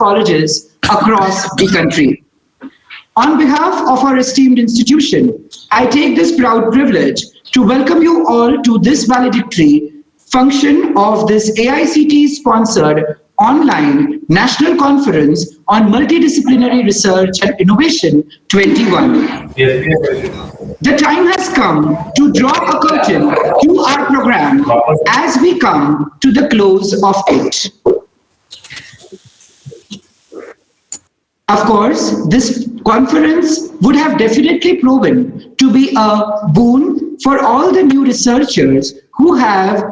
colleges across the country. On behalf of our esteemed institution, I take this proud privilege to welcome you all to this valedictory function of this AICTE-sponsored online National Conference on Multidisciplinary Research and Innovation 21. The time has come to draw a curtain to our program as we come to the close of it. Of course, this conference would have definitely proven to be a boon for all the new researchers who have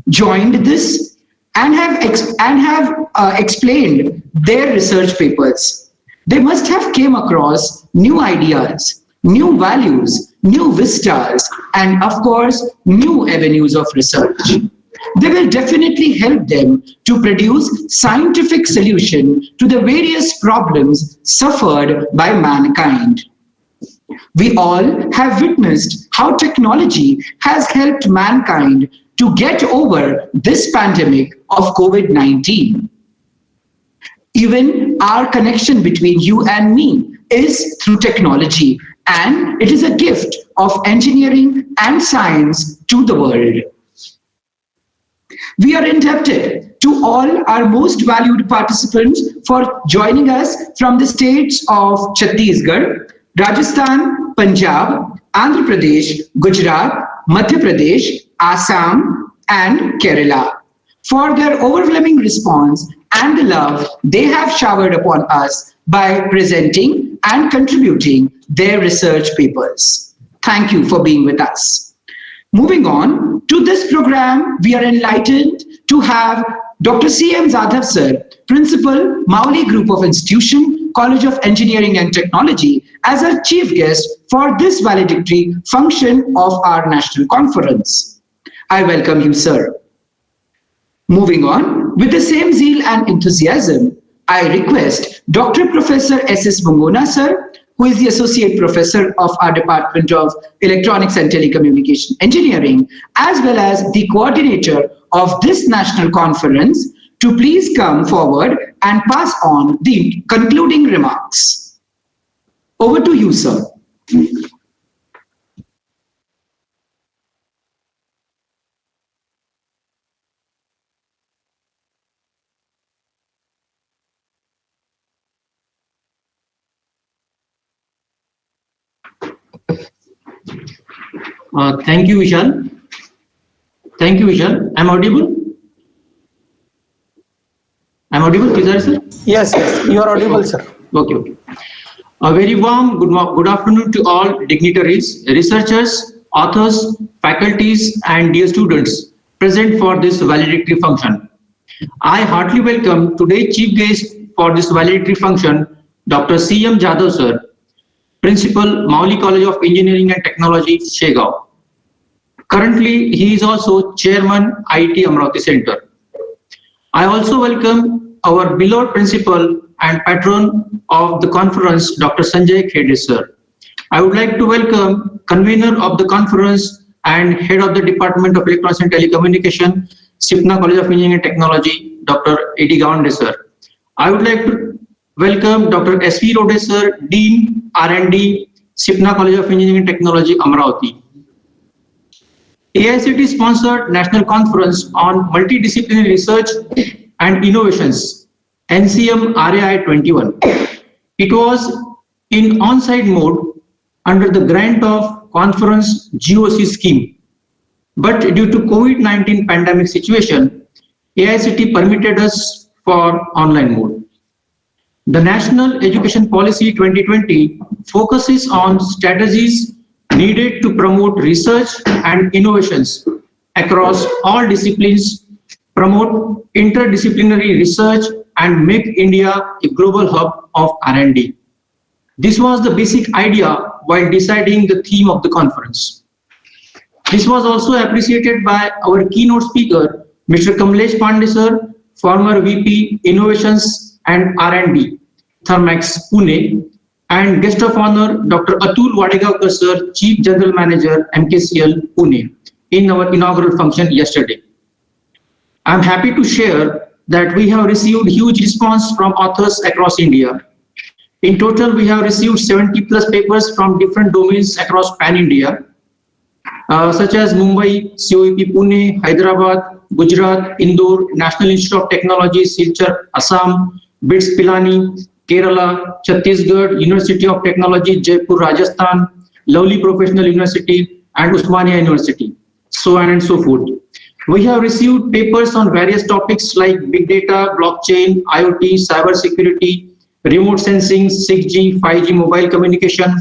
joined this and have explained their research papers. They must have came across new ideas, new values, new vistas, and of course, new avenues of research. They will definitely help them to produce scientific solution to the various problems suffered by mankind. We all have witnessed how technology has helped mankind to get over this pandemic of COVID-19. Even our connection between you and me is through technology, and it is a gift of engineering and science to the world. We are indebted to all our most valued participants for joining us from the states of Chhattisgarh, Rajasthan, Punjab, Andhra Pradesh, Gujarat, Madhya Pradesh, Assam, and Kerala for their overwhelming response and the love they have showered upon us by presenting and contributing their research papers. Thank you for being with us. Moving on to this program, we are enlightened to have Dr. C.M. Jadhav sir, Principal, Mauli Group of Institution, College of Engineering and Technology, as our chief guest for this valedictory function of our national conference. I welcome you, sir. Moving on, with the same zeal and enthusiasm, I request Dr. Professor S.S. Bungona sir, who is the Associate Professor of our Department of Electronics and Telecommunication Engineering, as well as the coordinator of this national conference, to please come forward and pass on the concluding remarks. Over to you, sir. Thank you, Vishal. Thank you, Vishal. I'm audible? I'm audible, Tizari, sir? Yes, you are audible, sir. Okay. A very warm good afternoon to all dignitaries, researchers, authors, faculties, and dear students present for this valedictory function. I heartily welcome today's chief guest for this valedictory function, Dr. C.M. Jadhav, sir, Principal, Mauli College of Engineering and Technology, Shegaon. Currently, he is also Chairman, IIT Amravati Center. I also welcome our beloved Principal and Patron of the conference, Dr. Sanjay Khede, sir. I would like to welcome Convener of the conference and Head of the Department of Electronics and Telecommunication, Sipna College of Engineering and Technology, Dr. A.D. Gawande, sir. I would like to welcome Dr. S.V. Rode, sir, Dean, R&D, Sipna College of Engineering and Technology, Amravati. AICTE sponsored National Conference on Multidisciplinary Research and Innovations, NCM RAI 21. It was in on-site mode under the grant of conference GOC scheme. But due to COVID-19 pandemic situation, AICTE permitted us for online mode. The National Education Policy 2020 focuses on strategies needed to promote research and innovations across all disciplines, promote interdisciplinary research, and make India a global hub of R&D. This was the basic idea while deciding the theme of the conference. This was also appreciated by our keynote speaker, Mr. Kamlesh Pandey, sir, former VP Innovations and R&D, Thermax, Pune, and guest of honor, Dr. Atul Wadegawkar, sir, Chief General Manager, MKCL, Pune, in our inaugural function yesterday. I'm happy to share that we have received huge response from authors across India. In total, we have received 70 plus papers from different domains across pan-India, such as Mumbai, COEP Pune, Hyderabad, Gujarat, Indore, National Institute of Technology, Silchar, Assam, BITS Pilani, Kerala, Chhattisgarh, University of Technology, Jaipur, Rajasthan, Lovely Professional University, and Usmania University, so on and so forth. We have received papers on various topics like big data, blockchain, IoT, cyber security, remote sensing, 6G, 5G mobile communication,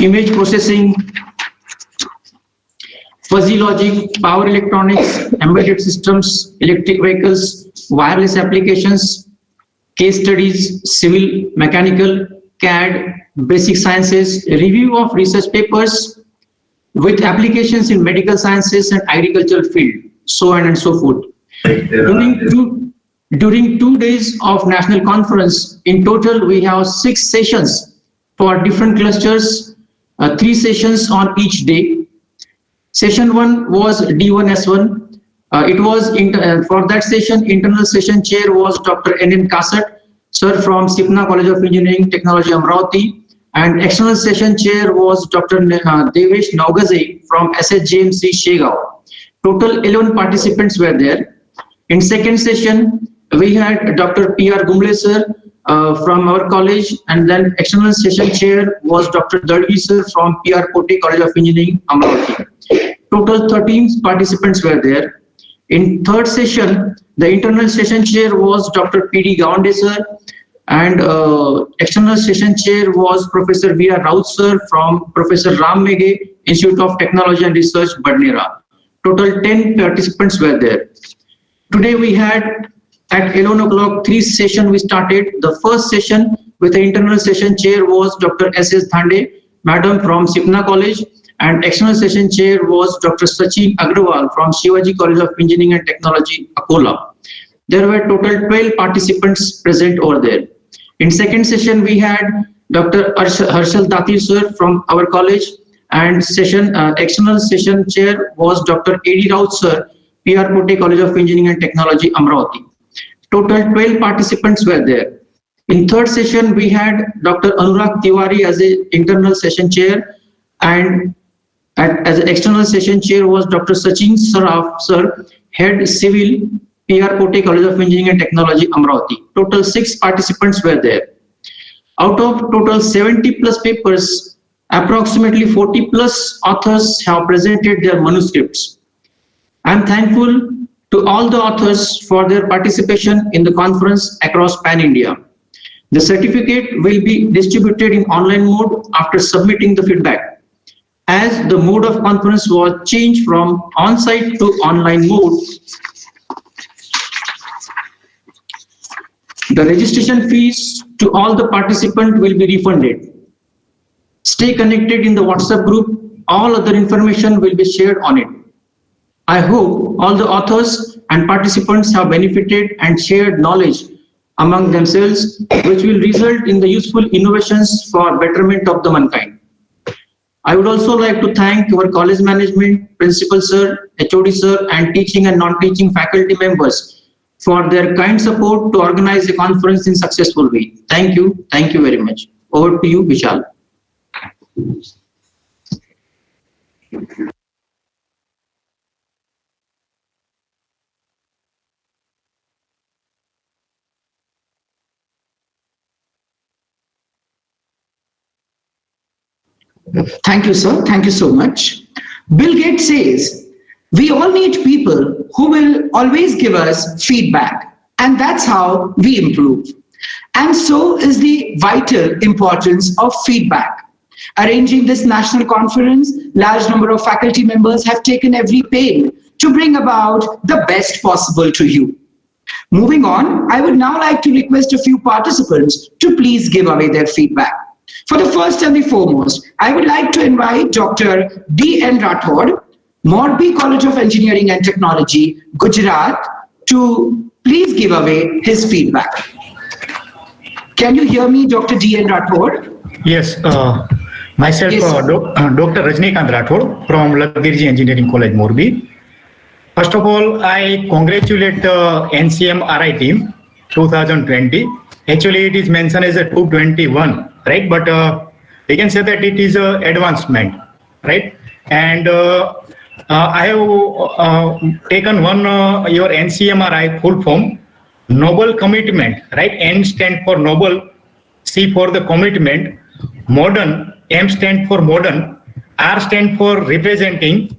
image processing, fuzzy logic, power electronics, embedded systems, electric vehicles, wireless applications, case studies, civil, mechanical, CAD, basic sciences, review of research papers with applications in medical sciences and agricultural field, so on and so forth. During 2 days of national conference, in total we have 6 sessions for different clusters, 3 sessions on each day. Session 1 was D1S1. It was for that session, internal session chair was Dr. N.N. Kasat, sir from Sipna College of Engineering Technology, Amravati, and external session chair was Dr. Devesh Naugaze from SHGMC, Shegao. Total 11 participants were there. In second session, we had Dr. P.R. Gumble sir from our college, and then external session chair was Dr. Dadvi sir from P.R. Kote College of Engineering, Amravati. Total 13 participants were there. In third session, the internal session chair was Dr. P.D. Gawande sir, and external session chair was Professor V.R. Raut sir from Professor Ram Meghe, Institute of Technology and Research, Badnera. Total 10 participants were there. Today we had at 11 o'clock 3 sessions we started. The first session with the internal session chair was Dr. S.S. Dhande, Madam from Sipna College, and external session chair was Dr. Sachin Agrawal from Shivaji College of Engineering and Technology, Akola. There were total 12 participants present over there. In second session, we had Dr. Harshal Datir sir from our college, and external session chair was Dr. A.D. Raut sir, P.R. Kote College of Engineering and Technology, Amravati. Total 12 participants were there. In third session, we had Dr. Anurag Tiwari as an internal session chair, and as an external session chair was Dr. Sachin Saraf sir, Head Civil, P.R. Kote College of Engineering and Technology, Amravati. Total 6 participants were there. Out of total 70 plus papers, approximately 40 plus authors have presented their manuscripts. I am thankful to all the authors for their participation in the conference across Pan-India. The certificate will be distributed in online mode after submitting the feedback. As the mode of conference was changed from on-site to online mode, the registration fees to all the participants will be refunded. Stay connected in the WhatsApp group. All other information will be shared on it. I hope all the authors and participants have benefited and shared knowledge among themselves, which will result in the useful innovations for betterment of the mankind. I would also like to thank our college management, principal sir, HOD sir, and teaching and non-teaching faculty members for their kind support to organize the conference in successful way. Thank you. Thank you very much. Over to you, Vishal. Thank you, sir. Thank you so much. Bill Gates says, we all need people who will always give us feedback, and that's how we improve. And so is the vital importance of feedback. Arranging this national conference, large number of faculty members have taken every pain to bring about the best possible to you. Moving on, I would now like to request a few participants to please give away their feedback. For the first and the foremost, I would like to invite Dr. D.N. Rathod, Morbi College of Engineering and Technology, Gujarat, to please give away his feedback. Can you hear me, Dr. D.N. Rathod? Yes, myself, Yes, Dr. Rajnikant Rathod from Lagirji Engineering College, Morbi. First of all, I congratulate the NCM-RI team 2020. Actually, it is mentioned as a 221, right? But we can say that it is a advancement, right? And I have taken one your NCM-RI full form, noble commitment, right? N stand for noble, C for the commitment, modern, M stand for modern, R stand for representing,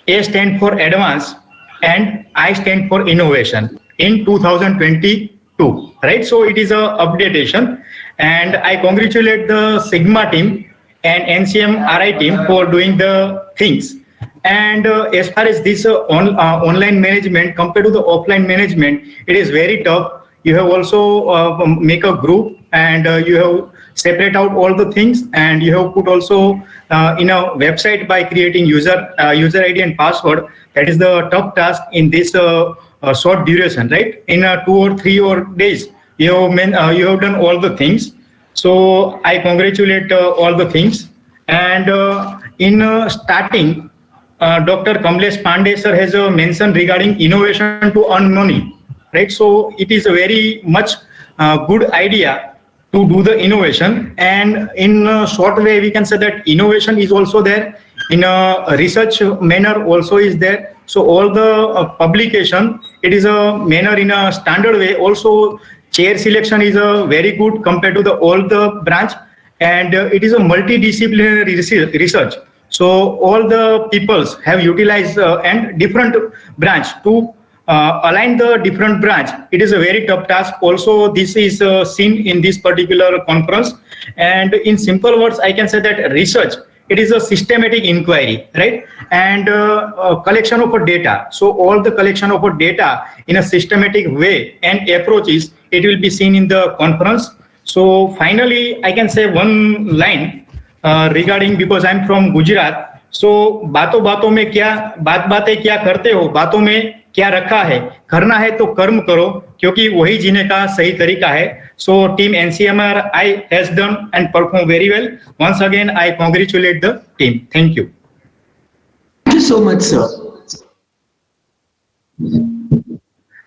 A stand for advance, and I stand for innovation in 2022, right? So it is a updatation, and I congratulate the Sigma team and NCM RI team for doing the things. And as far as this online management compared to the offline management, it is very tough. You have also make a group, and you have separate out all the things, and you have put also in a website by creating user ID and password. That is the tough task in this short duration, right? In 2 or 3 or days, you have done all the things. So I congratulate all the things. And in starting, Dr. Kamlesh Pandey sir has mentioned regarding innovation to earn money, right? So it is a very much good idea to do the innovation, and in a short way we can say that innovation is also there, in a research manner also is there. So all the publication, it is a manner in a standard way. Also chair selection is a very good compared to the all the branch, and it is a multidisciplinary research. So all the peoples have utilized and different branch to align the different branch. It is a very tough task. Also, this is seen in this particular conference. And in simple words, I can say that research, it is a systematic inquiry, right? And collection of data. So all the collection of data in a systematic way and approaches, it will be seen in the conference. So finally, I can say one line regarding, because I'm from Gujarat. So बातों बातों में क्या बात बातें क्या करते हो, बातों में क्या रखा है, करना है तो कर्म करो, क्योंकि वही जीने का सही तरीका है. So team NCMRI has done and performed very well. Once again, I congratulate the team. Thank you. Thank you so much, sir.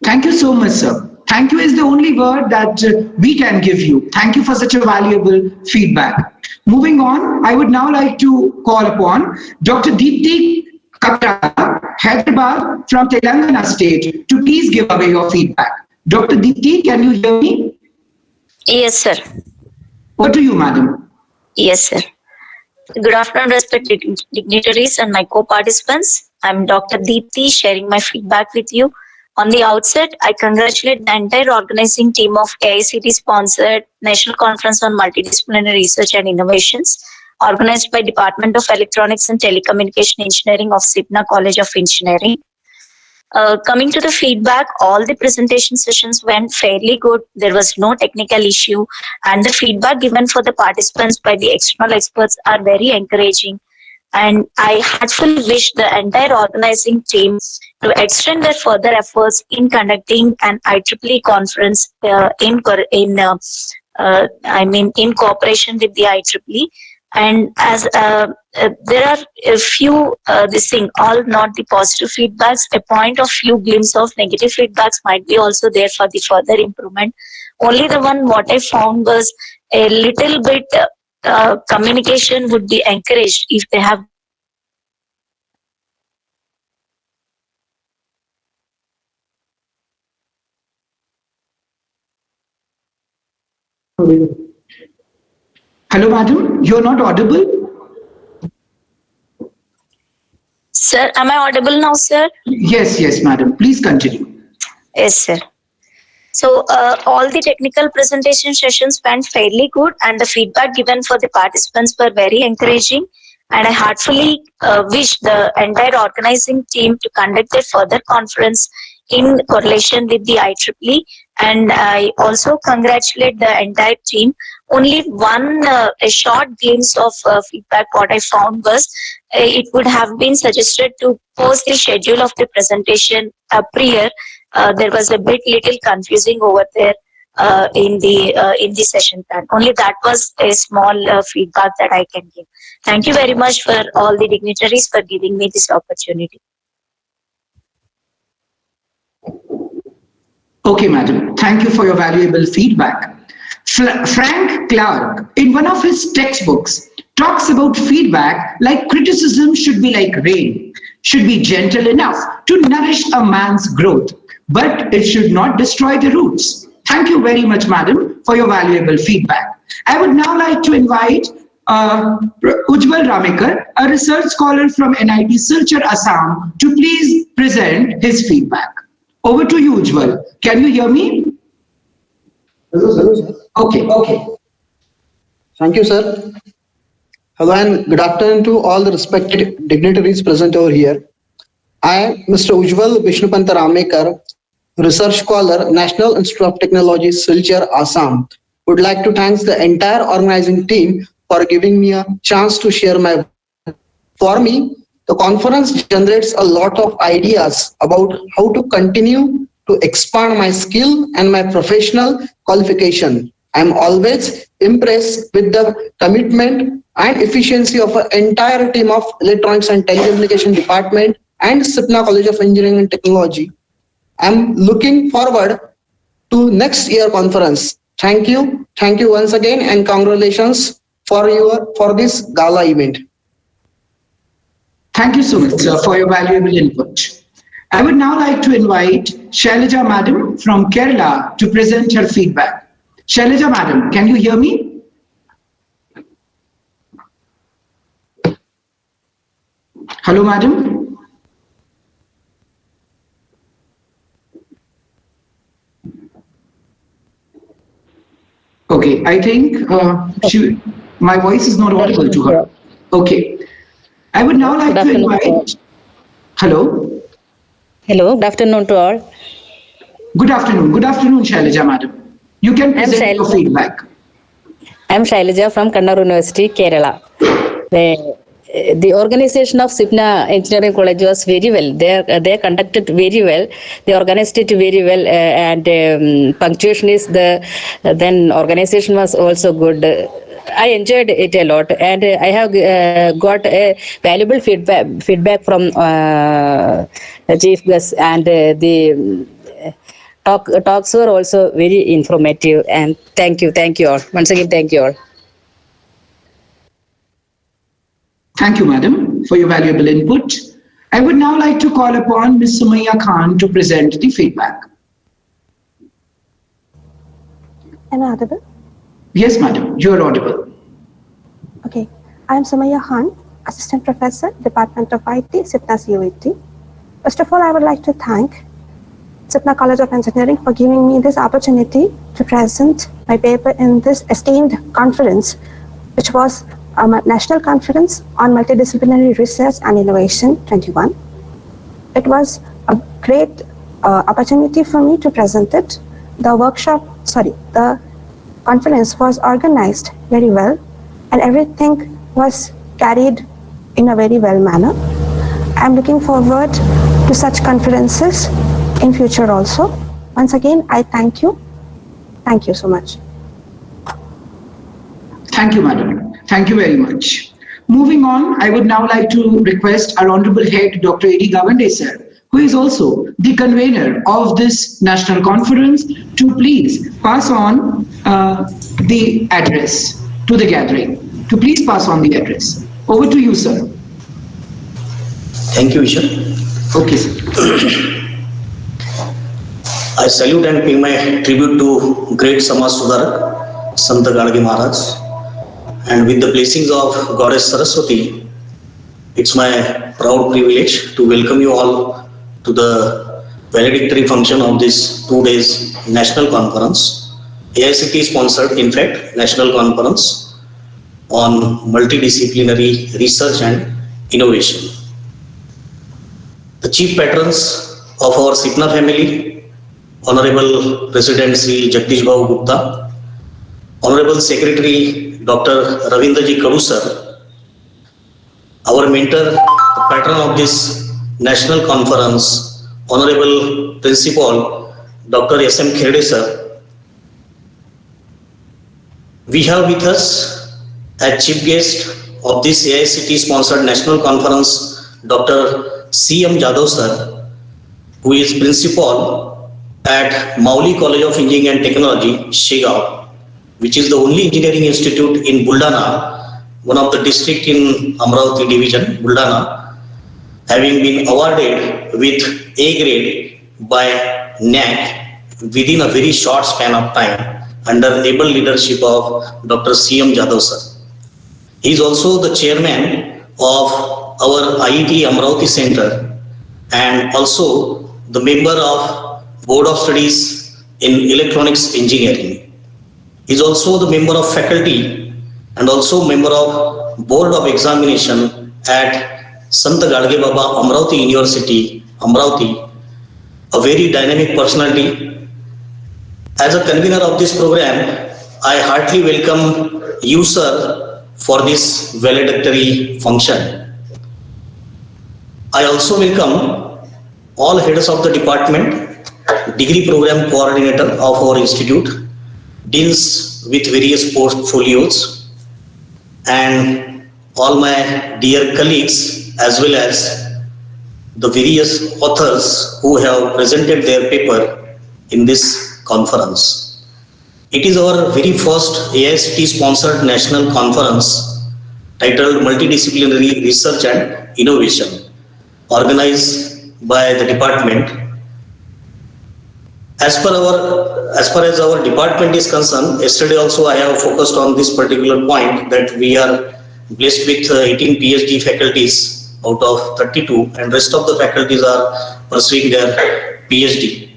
Thank you so much, sir. Thank you is the only word that we can give you. Thank you for such a valuable feedback. Moving on, I would now like to call upon Dr. Deepti Kapra, Hyderabad from Telangana state, to please give away your feedback. Dr. Deepti, can you hear me? Yes, sir. Over to you, madam. Yes, sir. Good afternoon, respected dignitaries and my co-participants. I'm Dr. Deepti, sharing my feedback with you. On the outset, I congratulate the entire organizing team of AICTE-sponsored National Conference on Multidisciplinary Research and Innovations, organized by Department of Electronics and Telecommunication Engineering of Sipna College of Engineering. Coming to the feedback, all the presentation sessions went fairly good. There was no technical issue, and the feedback given for the participants by the external experts are very encouraging. And I heartfully wish the entire organizing team to extend their further efforts in conducting an IEEE conference in cooperation with the IEEE. And as there are a few all not the positive feedbacks, a point of few glimpse of negative feedbacks might be also there for the further improvement. Only the one what I found was a little bit communication would be encouraged if they have. Hello, madam. You're not audible. Sir, am I audible now, sir? Yes, madam. Please continue. Yes, sir. So all the technical presentation sessions went fairly good, and the feedback given for the participants were very encouraging. And I heartfully wish the entire organizing team to conduct a further conference in correlation with the IEEE. And I also congratulate the entire team. Only one a short glimpse of feedback what I found was it would have been suggested to post the schedule of the presentation prior. There was a little confusing over there in the session plan. Only that was a small feedback that I can give. Thank you very much for all the dignitaries for giving me this opportunity. Okay, madam. Thank you for your valuable feedback. Frank Clark, in one of his textbooks, talks about feedback like criticism should be like rain, should be gentle enough to nourish a man's growth, but it should not destroy the roots. Thank you very much, madam, for your valuable feedback. I would now like to invite Ujjwal Ramekar, a research scholar from NIT Silchar, Assam, to please present his feedback. Over to you, Ujjwal. Can you hear me? Hello, sir. Okay. Thank you, sir. Hello and good afternoon to all the respected dignitaries present over here. I am Mr. Ujjwal Vishnupanta Ramekar, Research Scholar, National Institute of Technology, Silchar, Assam. Would like to thank the entire organizing team for giving me a chance to share my. For me, the conference generates a lot of ideas about how to continue to expand my skill and my professional qualification. I'm always impressed with the commitment and efficiency of an entire team of Electronics and Telecommunication Department and Sipna College of Engineering and Technology. I'm looking forward to next year conference. Thank you once again, and congratulations for this gala event. Thank you so much, sir, for your valuable input. I would now like to invite Shailaja Madam from Kerala to present her feedback. Shailaja Madam, can you hear me? Hello, Madam. Okay, I think my voice is not audible to her. Okay. I would now like to invite. Hello. Hello, good afternoon to all. Good afternoon. Good afternoon, Shailaja Madam. You can present your feedback. I am Shailaja from Kannur University, Kerala. The organization of Sipna Engineering College was very well. They conducted very well. They organized it very well, and punctuation is then organization was also good. I enjoyed it a lot, and I have got a valuable feedback from chief guests, and the talks were also very informative. And thank you all once again. Thank you all. Thank you, madam, for your valuable input. I would now like to call upon Ms. Sumaya Khan to present the feedback. Am I audible? Yes, madam, you are audible. Okay. I am Sumaya Khan, Assistant Professor, Department of IT, Sipna CUET. First of all, I would like to thank Sipna College of Engineering for giving me this opportunity to present my paper in this esteemed conference, which was a national conference on multidisciplinary research and innovation 21. It was a great opportunity for me to present it. The conference was organized very well, and everything was carried in a very well manner. I'm looking forward to such conferences in future also. Once again, I thank you. Thank you so much. Thank you, madam. Thank you very much. Moving on, I would now like to request our Honorable Head, Dr. A.D. Gawande sir, who is also the convener of this national conference, to please pass on the address to the gathering. To please pass on the address. Over to you, sir. Thank you, Ishan. Okay, sir. I salute and pay my tribute to great Samaj Sudarak, Sant Gadgi Maharaj. And with the blessings of Goddess Saraswati, it's my proud privilege to welcome you all to the valedictory function of this 2 days national conference. AICTE sponsored, in fact, national conference on multidisciplinary research and innovation. The chief patrons of our Sipna family, Honorable President Sri Jagdish Babu Gupta, Honorable Secretary Dr. Ravindraji Kadu sir, our mentor, the patron of this national conference, Honorable Principal Dr. S.M. Kherde sir. We have with us as chief guest of this AICTE sponsored national conference, Dr. C.M. Jadhav sir, who is Principal at Mauli College of Engineering and Technology, Shegaon, which is the only engineering institute in Buldana, one of the district in Amravati division, Buldana, having been awarded with A grade by NAC within a very short span of time under able leadership of Dr. C.M. Jadhav sir. He is also the chairman of our IIT Amravati Center and also the member of Board of Studies in Electronics Engineering. He is also the member of faculty and also member of Board of Examination at Sant Gadge Baba Amravati University, Amravati, a very dynamic personality. As a convener of this program, I heartily welcome you, sir, for this valedictory function. I also welcome all heads of the department, degree program coordinator of our institute, deans with various portfolios, and all my dear colleagues as well as the various authors who have presented their paper in this conference. It is our very first AICTE sponsored national conference titled Multidisciplinary Research and Innovation, organized by the department. As far as our department is concerned, yesterday also I have focused on this particular point that we are blessed with 18 PhD faculties out of 32, and rest of the faculties are pursuing their PhD.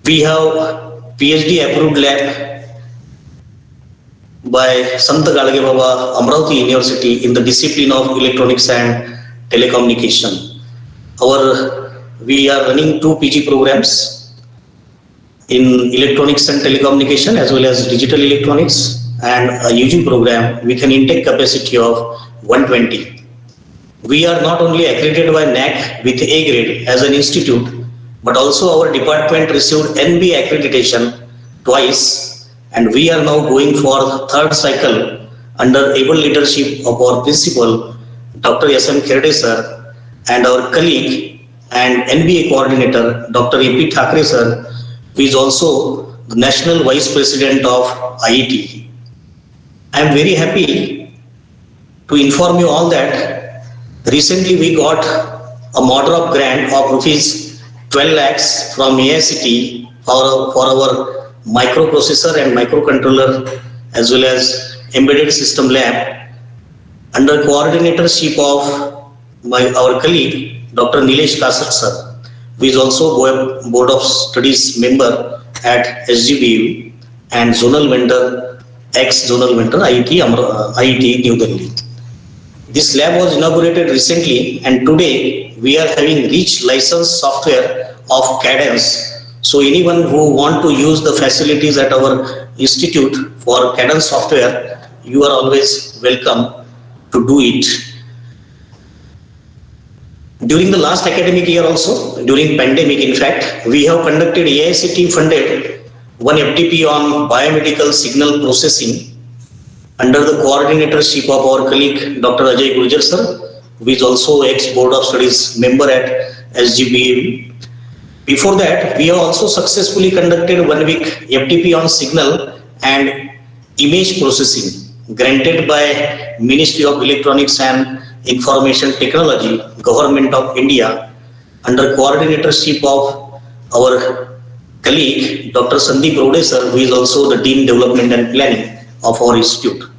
We have PhD approved lab by Sant Gadge Baba Amravati University in the discipline of Electronics and Telecommunication. We are running 2 PG programs in Electronics and Telecommunication as well as Digital Electronics, and a UG program with an intake capacity of 120. We are not only accredited by NAC with A grade as an institute, but also our department received NB accreditation twice, and we are now going for the 3rd cycle under able leadership of our principal, Dr. S.M. Kherde sir, and our colleague and NBA coordinator, Dr. A.P. Thakre sir, who is also the National Vice President of IIT. I am very happy to inform you all that recently we got a Modrop grant of rupees 12 lakhs from AICTE for our microprocessor and microcontroller as well as embedded system lab under coordinatorship of our colleague Dr. Nilesh Kasat sir, who is also Board of Studies member at SGBU and zonal vendor, ex-zonal vendor IIT New Delhi. This lab was inaugurated recently, and today we are having rich licensed software of Cadence. So anyone who want to use the facilities at our institute for Cadence software, you are always welcome to do it. During the last academic year also, during pandemic in fact, we have conducted AICTE funded 1 FTP on biomedical signal processing under the coordinatorship of our colleague Dr. Ajay Gurjar sir, who is also ex-Board of Studies member at SGBA. Before that, we have also successfully conducted 1 week FTP on signal and image processing granted by Ministry of Electronics and Information Technology, Government of India, under coordinatorship of our colleague Dr. Sandeep Rode sir, who is also the Dean Development and Planning of our institute.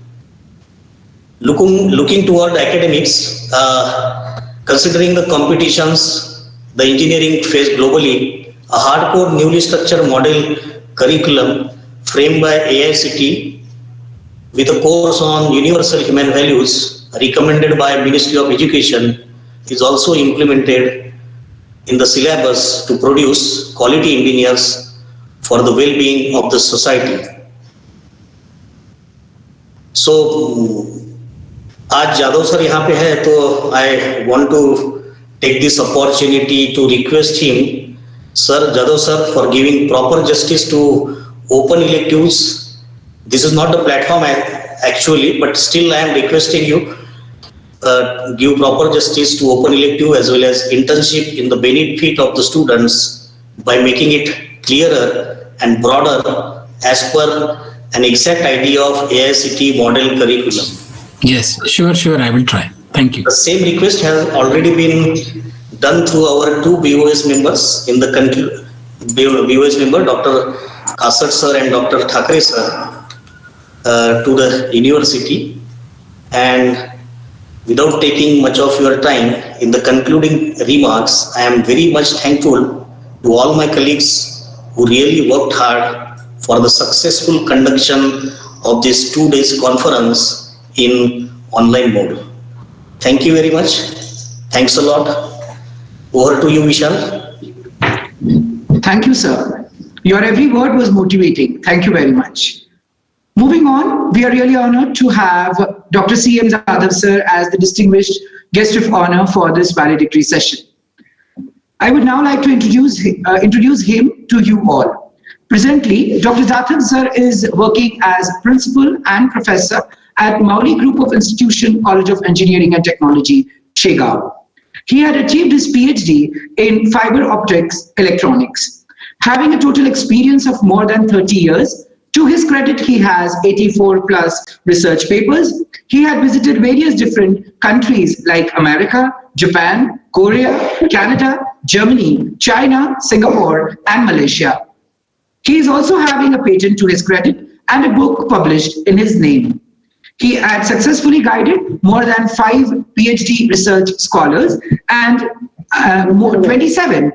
Looking toward academics, considering the competitions the engineering face globally, a hardcore newly structured model curriculum framed by AICTE with a course on universal human values recommended by Ministry of Education is also implemented in the syllabus to produce quality engineers for the well-being of the society. So, आज Jadav sir यहाँ पे है तो I want to take this opportunity to request him, Sir Jadhav sir, for giving proper justice to open electives. This is not the platform actually, but still I am requesting you give proper justice to open elective as well as internship in the benefit of the students by making it clearer and broader as per an exact idea of AICTE model curriculum. Yes, sure, I will try. Thank you. The same request has already been done through our two BOS members in the BOS member, Dr. Kasat sir and Dr. Thakre sir, to the university. And without taking much of your time, in the concluding remarks, I am very much thankful to all my colleagues who really worked hard for the successful conduction of this 2 days conference in online mode. Thank you very much. Thanks a lot. Over to you, Vishal. Thank you, sir. Your every word was motivating. Thank you very much. Moving on, we are really honored to have Dr. C.M. Jadhav sir as the distinguished guest of honor for this valedictory session. I would now like to introduce him to you all. Presently, Dr. Jadhav sir is working as principal and professor at Mauli Group of Institution, College of Engineering and Technology, Shegaon. He had achieved his PhD in fiber optics electronics. Having a total experience of more than 30 years, to his credit, he has 84 plus research papers. He had visited various different countries like America, Japan, Korea, Canada, Germany, China, Singapore, and Malaysia. He is also having a patent to his credit and a book published in his name. He had successfully guided more than 5 PhD research scholars and 27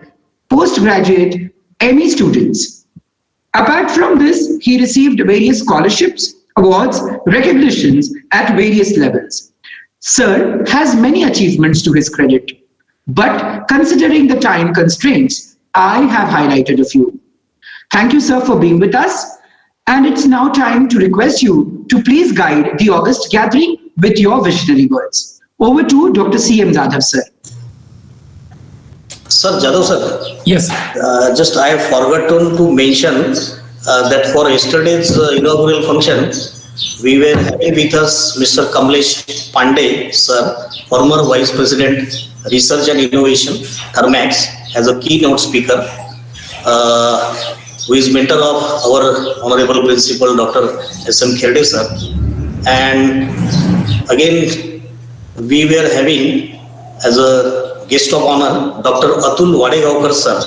postgraduate ME students. Apart from this, he received various scholarships, awards, recognitions at various levels. Sir has many achievements to his credit, but considering the time constraints, I have highlighted a few. Thank you, sir, for being with us. And it's now time to request you to please guide the August gathering with your visionary words. Over to Dr. C.M. Jadhav, sir. Sir, Jadhav sir. Yes. Just I have forgotten to mention that for yesterday's inaugural function, we were having with us Mr. Kamlesh Pandey, sir, former Vice President, Research and Innovation, Thermax, as a keynote speaker. Who is mentor of our Honorable Principal Dr. S.M. Kherde sir. And again, we were having as a guest of honor Dr. Atul Wadegaonkar sir,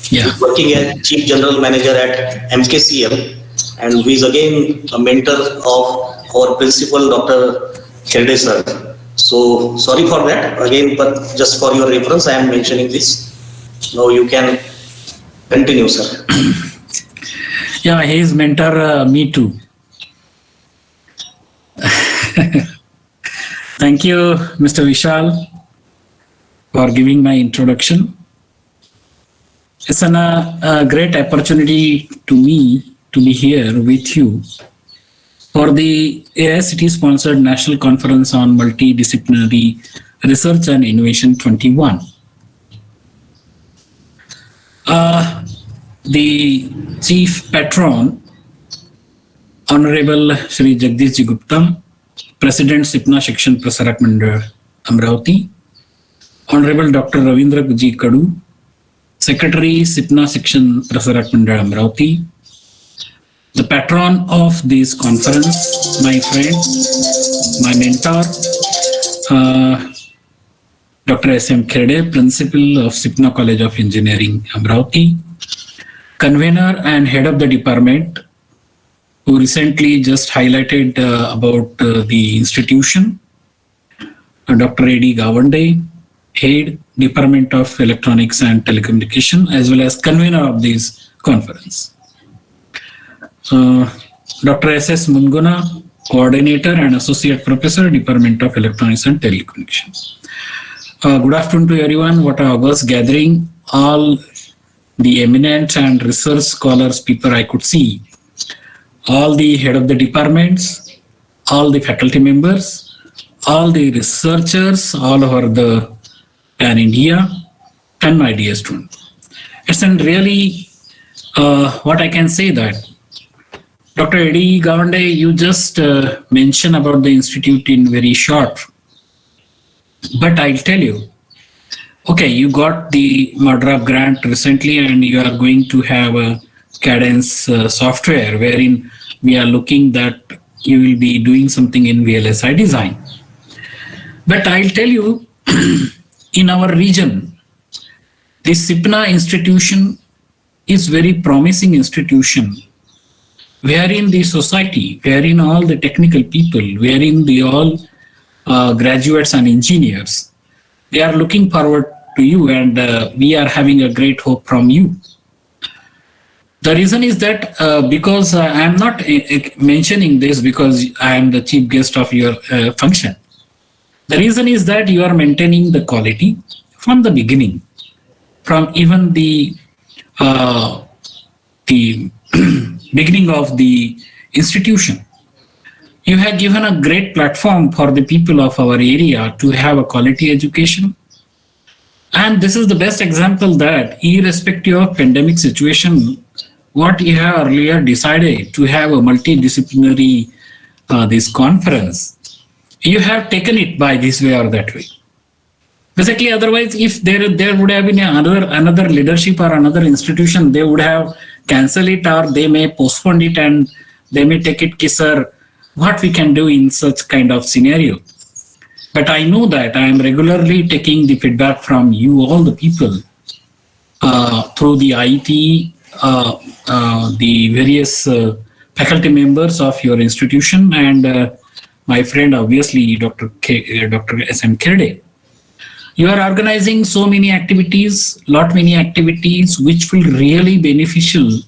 who is working as Chief General Manager at MKCL, and who is again a mentor of our Principal Dr. Kherde sir. So sorry for that again, but just for your reference, I am mentioning this. Now you can continue, sir. Yeah, he is mentor me too. Thank you, Mr. Vishal, for giving my introduction. It's a great opportunity to me to be here with you for the AICTE sponsored National Conference on Multidisciplinary Research and Innovation 21. The Chief Patron, Honorable Shri Jagdish Ji Gupta, President Sipna Shikshan Prasarak Mandal, Amravati, Honorable Dr. Ravindra Ji Kadu, Secretary Sipna Shikshan Prasarak Mandal, Amravati, the patron of this conference, my friend, my mentor, Dr. S.M. Kherde, Principal of Sipna College of Engineering, Amravati, Convener and Head of the Department, who recently just highlighted about the institution, Dr. A.D. Gawande, Head, Department of Electronics and Telecommunication, as well as Convener of this conference. Dr. S.S. Munguna, Coordinator and Associate Professor, Department of Electronics and Telecommunications. Good afternoon to everyone. What a august gathering. All the eminent and research scholars people I could see, all the head of the departments, all the faculty members, all the researchers all over the pan India, and my dear student. It's really what I can say that Dr. A.D. Gawande, you just mentioned about the institute in very short, but I'll tell you, okay, you got the Madra grant recently and you are going to have a Cadence software wherein we are looking that you will be doing something in VLSI design. But I'll tell you, in our region, the Sipna institution is very promising institution wherein the society, wherein all the technical people, wherein the all graduates and engineers, they are looking forward to you and we are having a great hope from you. The reason is that because I am not mentioning this because I am the chief guest of your function. The reason is that you are maintaining the quality from the beginning, from even the beginning of the institution. You have given a great platform for the people of our area to have a quality education. And this is the best example that irrespective of pandemic situation, what you have earlier decided to have a multidisciplinary this conference, you have taken it by this way or that way. Basically, otherwise, if there would have been another leadership or another institution, they would have cancelled it or they may postpone it and they may take it, sir, what we can do in such kind of scenario. But I know that I am regularly taking the feedback from you, all the people, through the IT, the various faculty members of your institution and my friend, obviously, Dr. S.M. Kirde. You are organizing so many activities, many activities which will really beneficial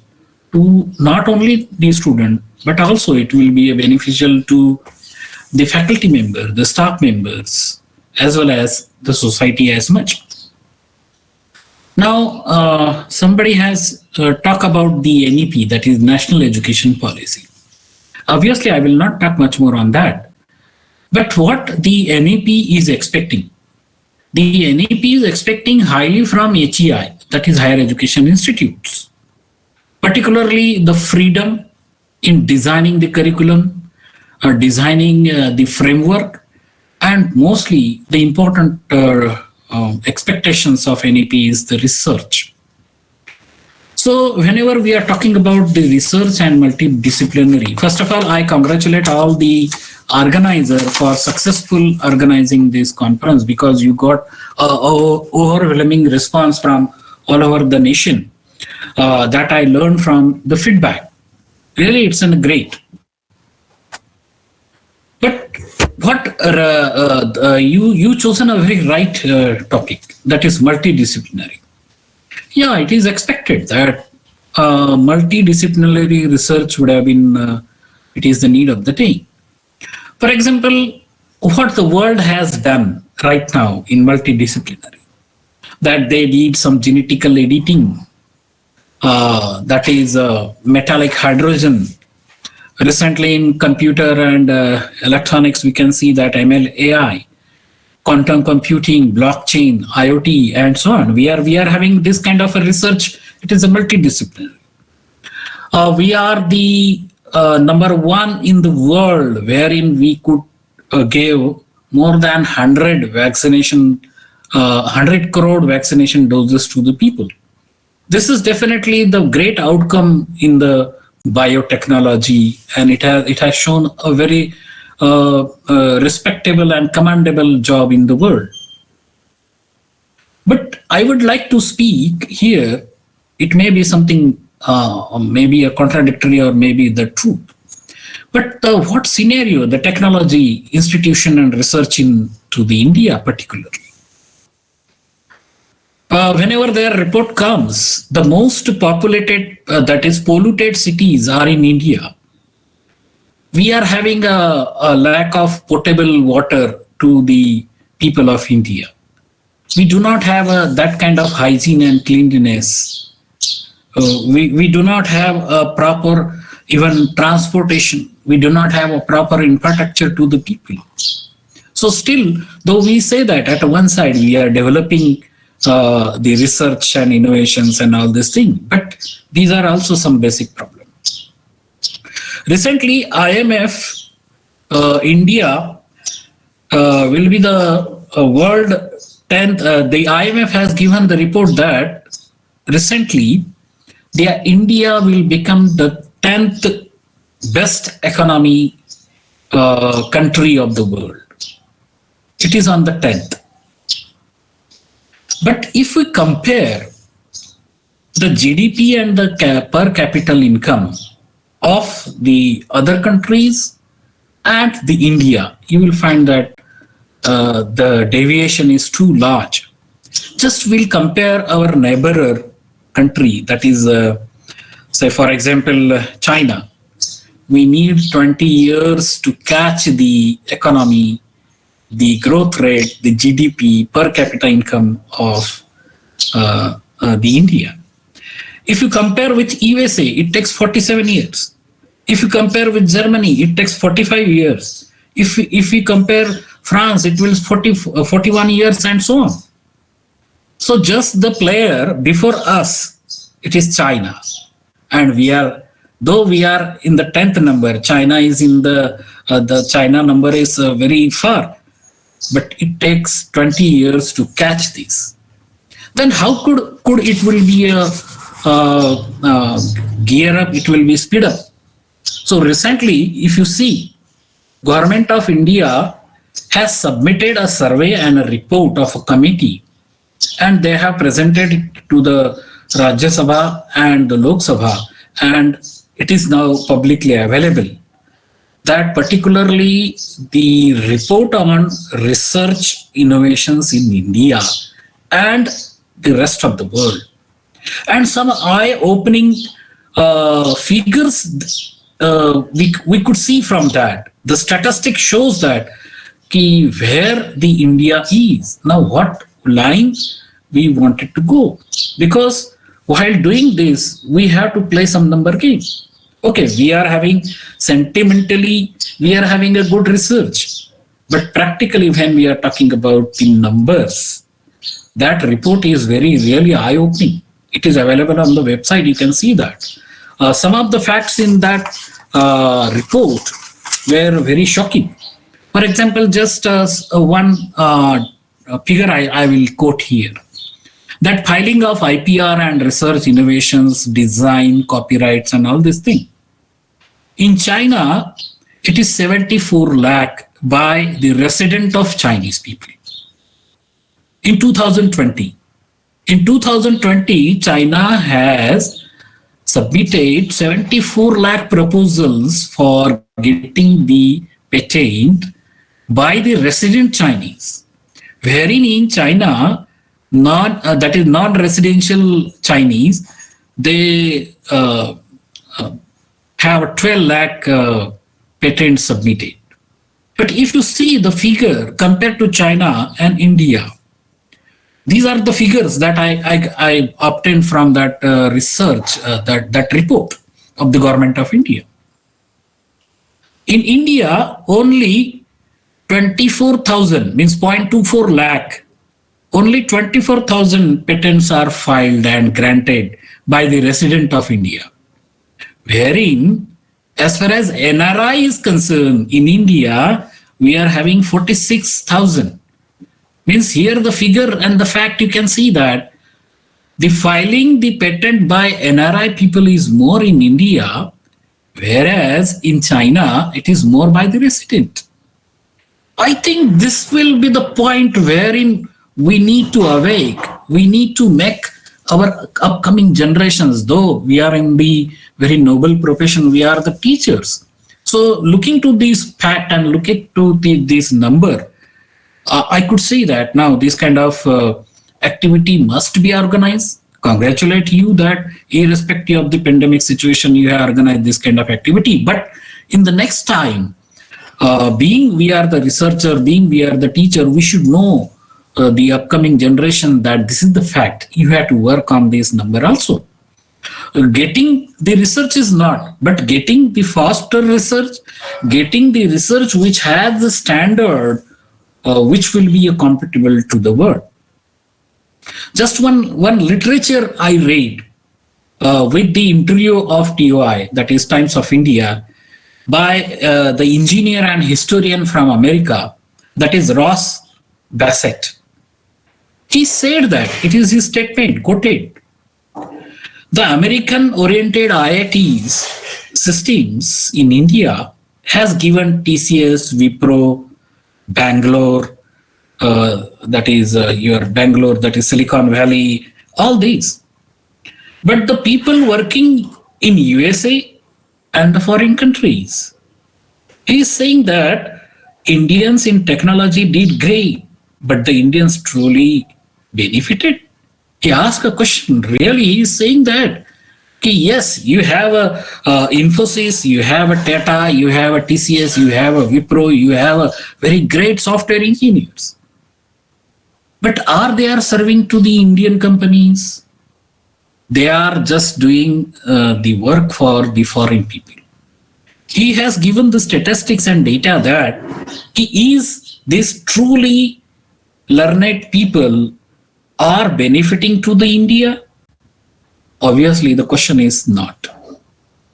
to not only the student, but also it will be beneficial to the faculty member, the staff members, as well as the society as much. Now, somebody has talked about the NEP, that is National Education Policy. Obviously, I will not talk much more on that. But what the NEP is expecting? The NEP is expecting highly from HEI, that is Higher Education Institutes, particularly the freedom in designing the curriculum, designing the framework, and mostly the important expectations of NEP is the research. So whenever we are talking about the research and multidisciplinary, first of all, I congratulate all the organizers for successful organizing this conference because you got overwhelming response from all over the nation that I learned from the feedback. Really, it's great. But what you chosen a very right topic, that is multidisciplinary. Yeah, it is expected that multidisciplinary research would have been, it is the need of the day. For example, what the world has done right now in multidisciplinary, that they did some genetical editing, that is metallic hydrogen. Recently in computer and electronics, we can see that ML AI, quantum computing, blockchain, IoT, and so on. We are having this kind of a research. It is a multidisciplinary. We are the number one in the world wherein we could give more than 100 crore vaccination doses to the people. This is definitely the great outcome in the biotechnology, and it has shown a very respectable and commendable job in the world. But I would like to speak here, it may be something, maybe a contradictory or maybe the truth. But what scenario the technology institution and research into the India particularly? Whenever their report comes, the most populated, that is polluted cities are in India. We are having a lack of potable water to the people of India. We do not have that kind of hygiene and cleanliness. We do not have a proper even transportation. We do not have a proper infrastructure to the people. So still, though we say that at one side we are developing the research and innovations and all this thing, but these are also some basic problems. Recently, IMF India will be the world 10th, the IMF has given the report that recently India will become the 10th best economy country of the world. It is on the 10th. But if we compare the GDP and the per capita income of the other countries and the India, you will find that the deviation is too large. Just we'll compare our neighbor country, that is, say for example, China. We need 20 years to catch the economy, the growth rate, the GDP per capita income of the India. If you compare with USA, it takes 47 years. If you compare with Germany, it takes 45 years. If we compare France, it will 41 years and so on. So just the player before us, it is China. And though we are in the 10th number, China is in the China number is very far. But it takes 20 years to catch this. Then how could it will be a gear up, it will be speed up. So recently, if you see, Government of India has submitted a survey and a report of a committee, and they have presented it to the Rajya Sabha and the Lok Sabha, and it is now publicly available. That particularly the report on research innovations in India and the rest of the world. And some eye-opening figures we could see from that. The statistic shows that where the India is. Now what line we wanted to go. Because while doing this, we have to play some number game. Okay, we are having sentimentally, we are having a good research. But practically when we are talking about the numbers, that report is really eye-opening. It is available on the website, you can see that. Some of the facts in that report were very shocking. For example, just one figure I will quote here. That filing of IPR and research innovations, design, copyrights and all this thing. In China, it is 74 lakh by the resident of Chinese people. In 2020. In 2020, China has submitted 74 lakh proposals for getting the patent by the resident Chinese. Wherein in China, that is non-residential Chinese, they have 12 lakh patents submitted. But if you see the figure compared to China and India, these are the figures that I obtained from that research, that report of the Government of India. In India, only 24,000, means 0.24 lakh, only 24,000 patents are filed and granted by the resident of India. Wherein, as far as NRI is concerned, in India, we are having 46,000. Means here the figure and the fact you can see that the filing the patent by NRI people is more in India, whereas in China, it is more by the resident. I think this will be the point wherein we need to awake, we need to make our upcoming generations, though we are in the very noble profession, we are the teachers. So looking to this fact and looking to this number, I could see that now this kind of activity must be organized. Congratulate you that irrespective of the pandemic situation, you have organized this kind of activity. But in the next time, being we are the researcher, being we are the teacher, we should know the upcoming generation that this is the fact. You have to work on this number also. Getting the research is not, but getting the faster research, getting the research which has the standard which will be compatible to the world. Just one literature I read with the interview of TOI, that is Times of India, by the engineer and historian from America, that is Ross Bassett. He said that, it is his statement, quoted. The American-oriented IITs systems in India has given TCS, Wipro, Bangalore, that is your Bangalore, that is Silicon Valley, all these. But the people working in USA and the foreign countries, he is saying that Indians in technology did great, but the Indians truly benefited. He asked a question, really, he is saying that, yes, you have a Infosys, you have a Tata, you have a TCS, you have a Wipro, you have a very great software engineers. But are they are serving to the Indian companies? They are just doing the work for the foreign people. He has given the statistics and data that is this truly learned people are benefiting to the India? Obviously, the question is not.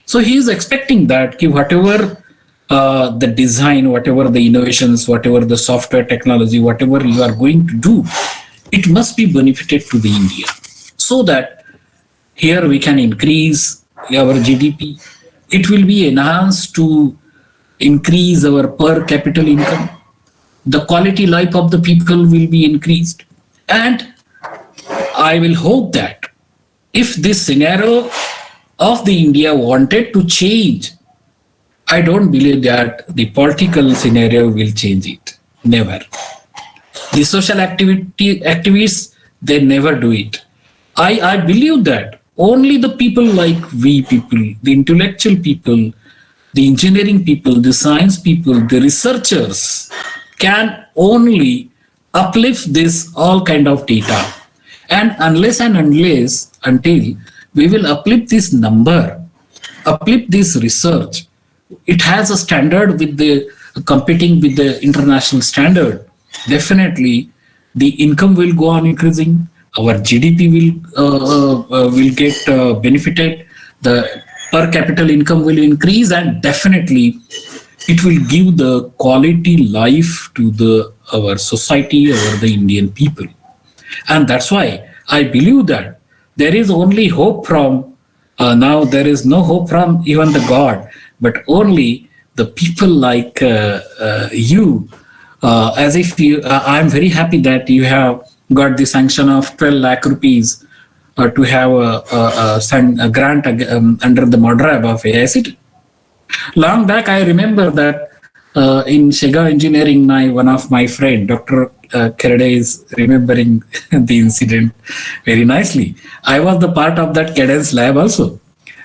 So he is expecting that whatever the design, whatever the innovations, whatever the software technology, whatever you are going to do, it must be benefited to the India, so that here we can increase our GDP. It will be enhanced to increase our per capita income. The quality life of the people will be increased. And I will hope that if this scenario of the India wanted to change, I don't believe that the political scenario will change it. Never. The social activists, they never do it. I believe that only the people like we people, the intellectual people, the engineering people, the science people, the researchers can only uplift this all kind of data. And until we will uplift this number, uplift this research, it has a standard with the competing with the international standard. Definitely, the income will go on increasing. Our GDP will get benefited. The per capita income will increase, and definitely it will give the quality life to our society, or the Indian people. And that's why I believe that there is only hope from now. There is no hope from even the God, but only the people like you. As if you, I'm very happy that you have got the sanction of 12 lakh rupees to have a grant under the MODRAB of AICTE. Long back, I remember that in Shega Engineering, one of my friend, Dr. Kerede, is remembering the incident very nicely. I was the part of that cadence lab also.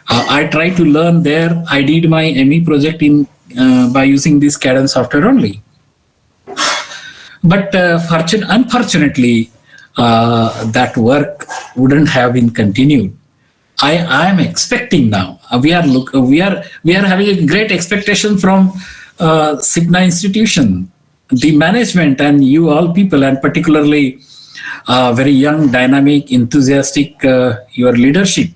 I tried to learn there. I did my ME project by using this cadence software only. But unfortunately, that work wouldn't have been continued. I am expecting now. We are having a great expectation from Sipna institution, the management, and you all people, and particularly very young, dynamic, enthusiastic your leadership,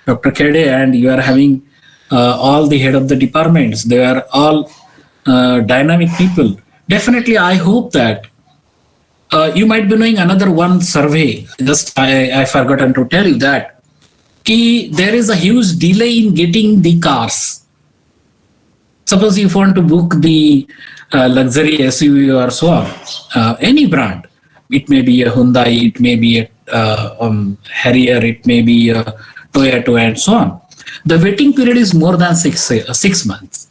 Dr. Kede, and you are having all the head of the departments. They are all dynamic people. Definitely, I hope that you might be knowing another one survey. Just I forgotten to tell you that there is a huge delay in getting the cars. Suppose you want to book the luxury SUV or so on, any brand. It may be a Hyundai, it may be a Harrier, it may be a Toyota, and so on. The waiting period is more than 6 months.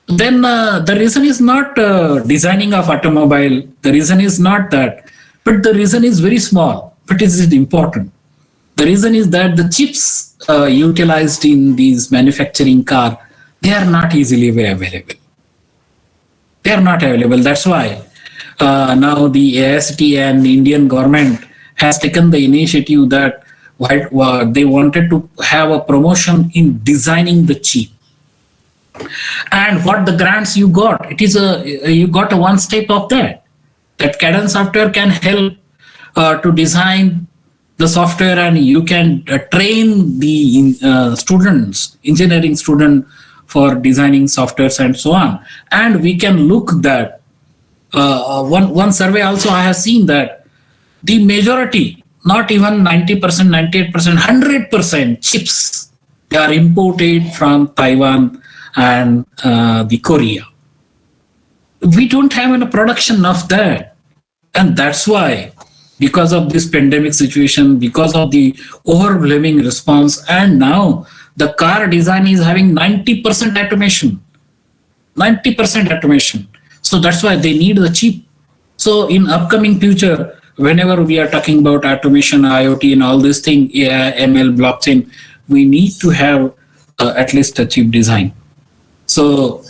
Then the reason is not designing of automobile. The reason is not that, but the reason is very small, but it is important. The reason is that the chips utilized in these manufacturing car, they are not easily available. They are not available. That's why now the AICTE and the Indian government has taken the initiative that they wanted to have a promotion in designing the chip. And what the grants you got, it is you got a one step of that. That cadence software can help to design the software, and you can train the students, engineering student, for designing softwares and so on. And we can look that one survey also I have seen that the majority, not even 90%, 98%, 100% chips, they are imported from Taiwan and the Korea. We don't have a production of that. And that's why, because of this pandemic situation, because of the overwhelming response, and now the car design is having 90% automation. 90% automation. So that's why they need the chip. So in upcoming future, whenever we are talking about automation, IoT and all these things, AI, ML, blockchain, we need to have at least a chip design. So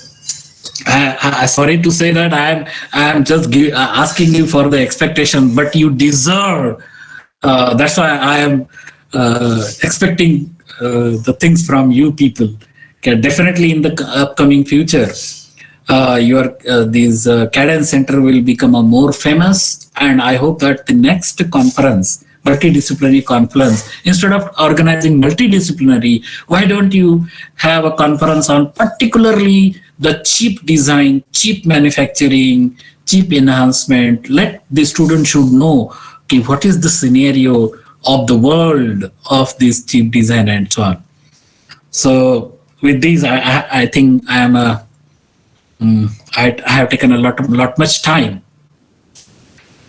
I sorry to say that I am just asking you for the expectation, but you deserve. That's why I am expecting the things from you people. Okay, definitely in the upcoming future, your these Cadence Center will become a more famous, and I hope that the next conference, multidisciplinary conference, instead of organizing multidisciplinary, why don't you have a conference on particularly the chip design, chip manufacturing, chip enhancement? Let the students should know, okay, what is the scenario of the world of this chip design and so on. So with these, I think I am I have taken a lot much time,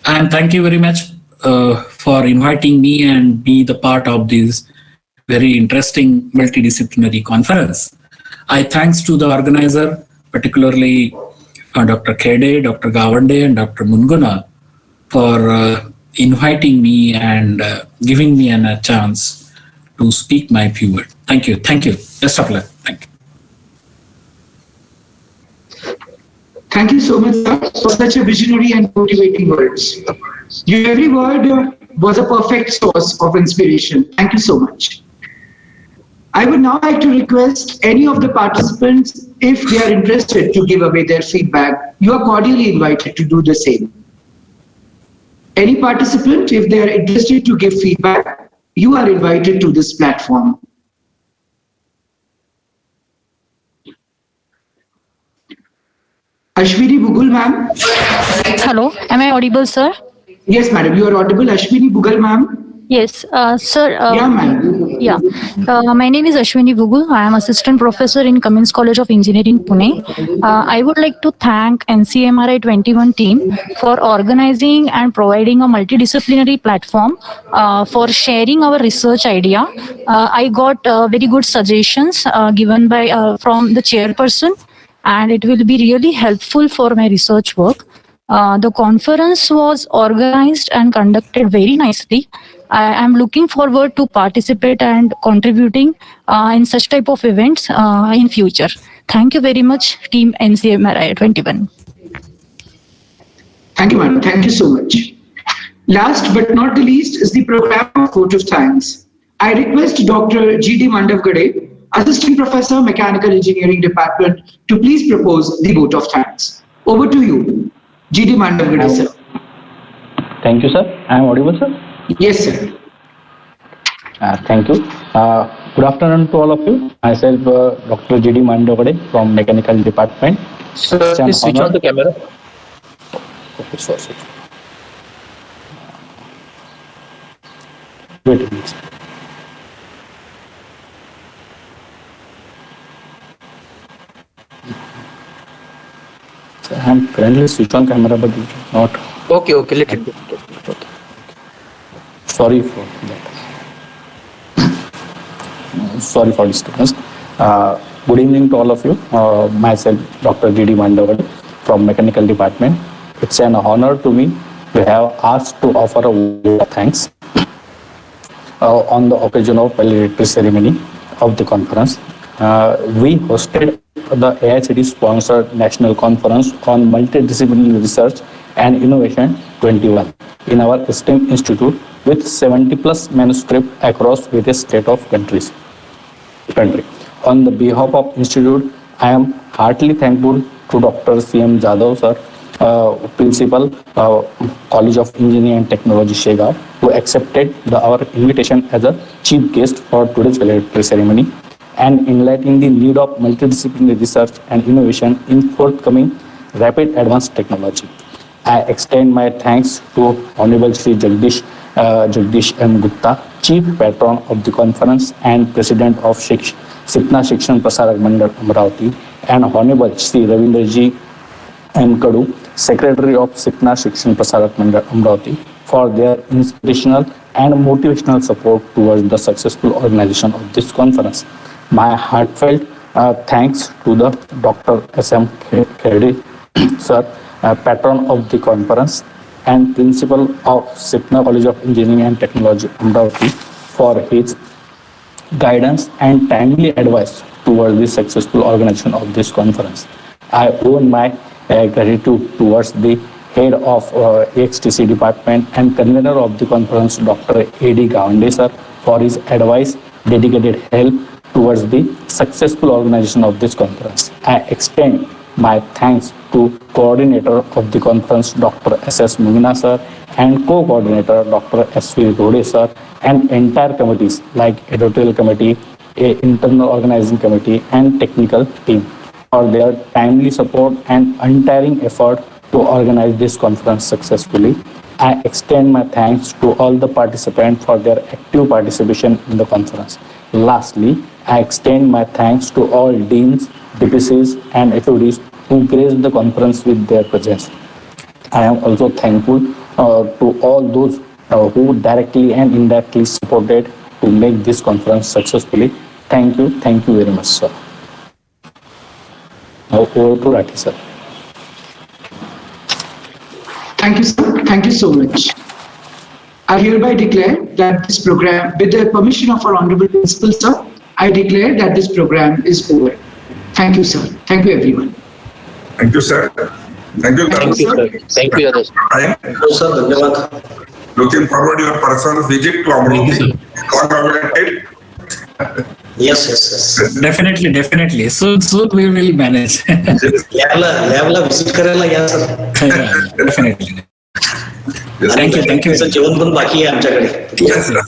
and thank you very much for inviting me and be the part of this very interesting multidisciplinary conference. I thanks to the organizer, particularly Dr. Khede, Dr. Gawande, and Dr. Munguna for inviting me and giving me a chance to speak my few words. Thank you. Thank you. Best of luck. Thank you. Thank you so much, sir, for such a visionary and motivating words. Your every word was a perfect source of inspiration. Thank you so much. I would now like to request any of the participants, if they are interested to give away their feedback, you are cordially invited to do the same. Any participant, if they are interested to give feedback, you are invited to this platform. Ashwini Bugul, ma'am. Hello, am I audible, sir? Yes, madam, you are audible. Ashwini Bugul, ma'am. Yes, sir. Yeah, ma'am. Yeah, my name is Ashwini Bugul. I am assistant professor in Cummins College of Engineering, Pune. I would like to thank NCMRI 21 team for organizing and providing a multidisciplinary platform for sharing our research idea. I got very good suggestions given by from the chairperson, and it will be really helpful for my research work. The conference was organized and conducted very nicely. I am looking forward to participate and contributing in such type of events in future. Thank you very much, team NCMRI 21. Thank you, madam. Thank you so much. Last but not the least is the program of vote of thanks. I request Dr. G.D. Mandavgade, Assistant Professor, Mechanical Engineering Department, to please propose the vote of thanks. Over to you, G.D. Mandavgade, sir. Thank you, sir. I am audible, sir? Yes, sir. Thank you. Good afternoon to all of you. Myself, Dr. G.D. Mandavgade from Mechanical Department. Sir, please switch on the camera. Okay, sorry. Wait a minute. I am currently switched on camera, but not. Okay, let it go. Sorry for that. Sorry for disturbance. Good evening to all of you. Myself, Dr. G.D. Mandavgade from Mechanical Department. It's an honor to me to have asked to offer a vote of thanks on the occasion of valedictory ceremony of the conference. We hosted the AICTE sponsored national conference on multidisciplinary research and innovation 21 in our STEM institute with 70 plus manuscripts across various states of country. On the behalf of institute, I am heartily thankful to Dr. C.M. Jadhav sir, Principal, College of Engineering and Technology, Shega, who accepted our invitation as a chief guest for today's valedictory ceremony and enlightening the need of multidisciplinary research and innovation in forthcoming rapid advanced technology. I extend my thanks to Honorable Shri Jagdish M. Gupta, Chief Patron of the conference and President of Sipna Shikshan Prasarak Mandal Amravati, and Honorable Shri Ravindraji M. Kadu, Secretary of Sipna Shikshan Prasarak Mandal Amravati, for their inspirational and motivational support towards the successful organization of this conference. My heartfelt thanks to the Dr. S.M. Khedi, sir, patron of the conference and principal of Sipna College of Engineering and Technology, Amravati, for his guidance and timely advice towards the successful organization of this conference. I owe my gratitude towards the head of AICTE department and convener of the conference, Dr. A.D. Gawande, sir, for his advice, dedicated help towards the successful organization of this conference. I extend my thanks to coordinator of the conference, Dr. S.S. Mugina, sir, and co-coordinator, Dr. S.V. Rode, sir, and entire committees like editorial committee, internal organizing committee, and technical team for their timely support and untiring effort to organize this conference successfully. I extend my thanks to all the participants for their active participation in the conference. Lastly, I extend my thanks to all deans, DPCs, and HODs who graced the conference with their presence. I am also thankful to all those who directly and indirectly supported to make this conference successfully. Thank you very much, sir. Now over to Rathi, sir. Thank you, sir. Thank you so much. I hereby declare that this program, with the permission of our Honorable Principal, sir, I declare that this program is over. Thank you, sir. Thank you, everyone. Thank you, sir. Thank you, Thank you, sir. Thank you, others. Thank you, sir. Dhanyavad. Looking forward to your personal visit to Amravati. Collaborated. Yes. Definitely. Soon we will manage. लॅबला visit करायला या sir. Definitely. Thank you. जेवण पण बाकी आहे आमच्याकडे. Yes, sir.